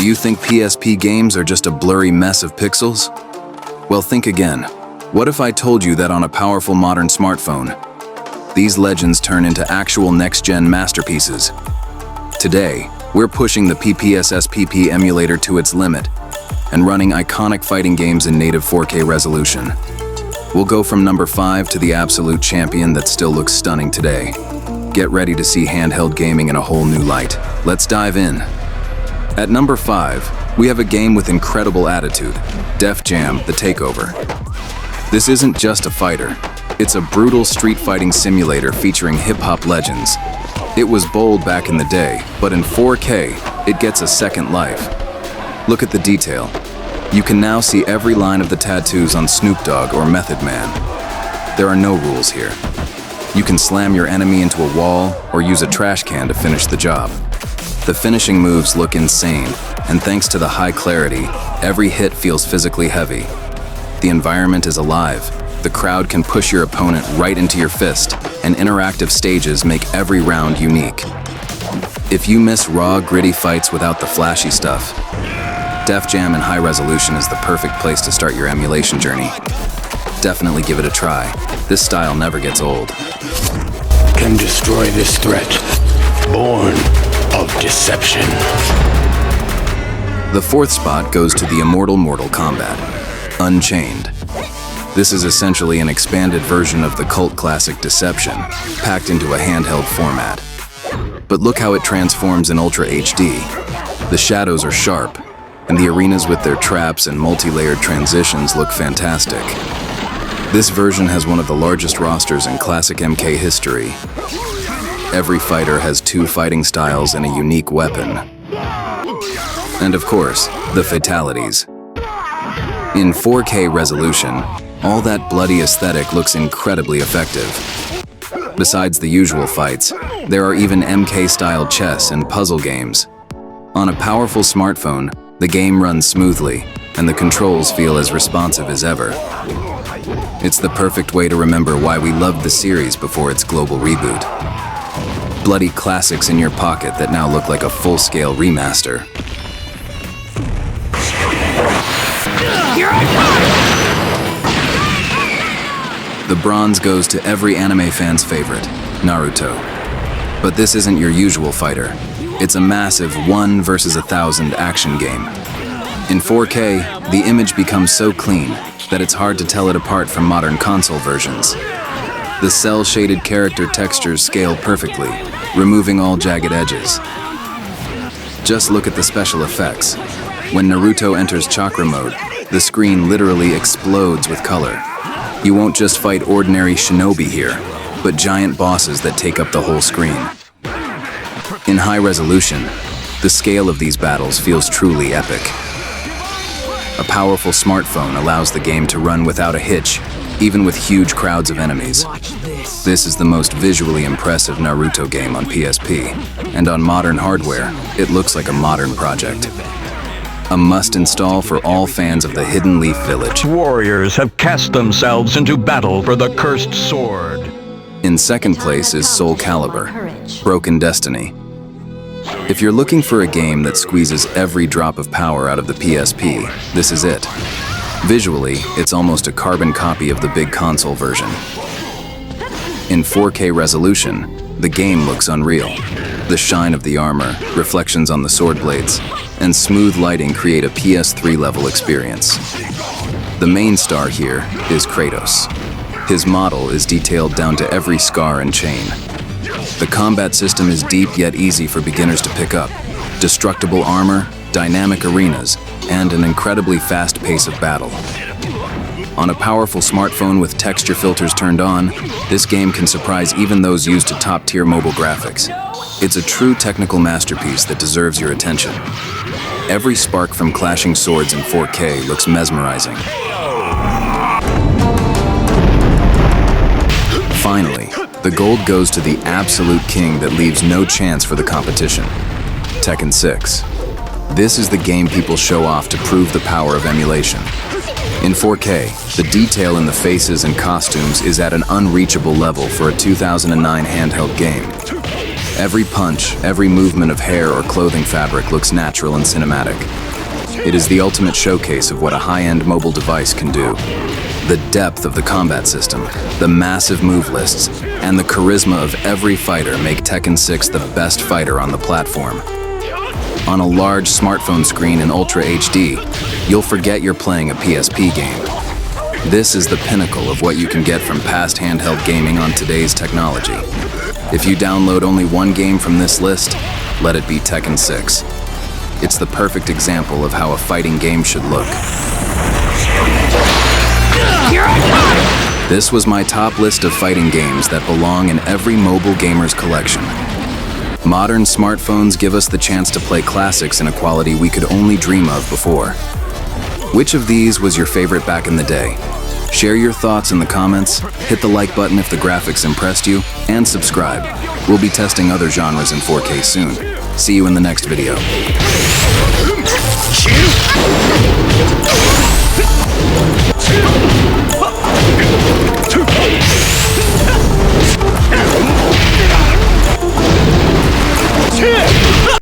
Do you think PSP games are just a blurry mess of pixels? Well, think again. What if I told you that on a powerful modern smartphone, these legends turn into actual next-gen masterpieces? Today, we're pushing the PPSSPP emulator to its limit and running iconic fighting games in native 4K resolution. We'll go from number 5 to the absolute champion that still looks stunning today. Get ready to see handheld gaming in a whole new light. Let's dive in. At number 5, we have a game with incredible attitude, Def Jam: The Takeover. This isn't just a fighter, it's a brutal street fighting simulator featuring hip-hop legends. It was bold back in the day, but in 4K, it gets a second life. Look at the detail. You can now see every line of the tattoos on Snoop Dogg or Method Man. There are no rules here. You can slam your enemy into a wall or use a trash can to finish the job. The finishing moves look insane, and thanks to the high clarity, every hit feels physically heavy. The environment is alive. The crowd can push your opponent right into your fist, and interactive stages make every round unique. If you miss raw, gritty fights without the flashy stuff, Def Jam in high resolution is the perfect place to start your emulation journey. Definitely give it a try. This style never gets old. Can destroy this threat, born of deception. The 4th spot goes to the immortal Mortal Kombat, Unchained. This is essentially an expanded version of the cult classic Deception, packed into a handheld format. But look how it transforms in Ultra HD. The shadows are sharp, and the arenas with their traps and multi-layered transitions look fantastic. This version has one of the largest rosters in classic MK history. Every fighter has 2 fighting styles and a unique weapon. And of course, the fatalities. In 4K resolution, all that bloody aesthetic looks incredibly effective. Besides the usual fights, there are even MK-style chess and puzzle games. On a powerful smartphone, the game runs smoothly, and the controls feel as responsive as ever. It's the perfect way to remember why we loved the series before its global reboot. Bloody classics in your pocket that now look like a full-scale remaster. The bronze goes to every anime fan's favorite, Naruto. But this isn't your usual fighter. It's a massive 1 versus 1,000 action game. In 4K, the image becomes so clean that it's hard to tell it apart from modern console versions. The cel-shaded character textures scale perfectly, removing all jagged edges. Just look at the special effects. When Naruto enters chakra mode, the screen literally explodes with color. You won't just fight ordinary shinobi here, but giant bosses that take up the whole screen. In high resolution, the scale of these battles feels truly epic. A powerful smartphone allows the game to run without a hitch, even with huge crowds of enemies. This is the most visually impressive Naruto game on PSP, and on modern hardware, it looks like a modern project. A must-install for all fans of the Hidden Leaf Village. Warriors have cast themselves into battle for the cursed sword. In 2nd place is Soul Calibur, Broken Destiny. If you're looking for a game that squeezes every drop of power out of the PSP, this is it. Visually, it's almost a carbon copy of the big console version. In 4K resolution, the game looks unreal. The shine of the armor, reflections on the sword blades, and smooth lighting create a PS3-level experience. The main star here is Kratos. His model is detailed down to every scar and chain. The combat system is deep yet easy for beginners to pick up. Destructible armor, dynamic arenas, and an incredibly fast pace of battle. On a powerful smartphone with texture filters turned on, this game can surprise even those used to top-tier mobile graphics. It's a true technical masterpiece that deserves your attention. Every spark from clashing swords in 4K looks mesmerizing. Finally, the gold goes to the absolute king that leaves no chance for the competition, Tekken 6. This is the game people show off to prove the power of emulation. In 4K, the detail in the faces and costumes is at an unreachable level for a 2009 handheld game. Every punch, every movement of hair or clothing fabric looks natural and cinematic. It is the ultimate showcase of what a high-end mobile device can do. The depth of the combat system, the massive move lists, and the charisma of every fighter make Tekken 6 the best fighter on the platform. On a large smartphone screen in Ultra HD, you'll forget you're playing a PSP game. This is the pinnacle of what you can get from past handheld gaming on today's technology. If you download only one game from this list, let it be Tekken 6. It's the perfect example of how a fighting game should look. This was my top list of fighting games that belong in every mobile gamer's collection. Modern smartphones give us the chance to play classics in a quality we could only dream of before. Which of these was your favorite back in the day? Share your thoughts in the comments, hit the like button if the graphics impressed you, and subscribe. We'll be testing other genres in 4K soon. See you in the next video.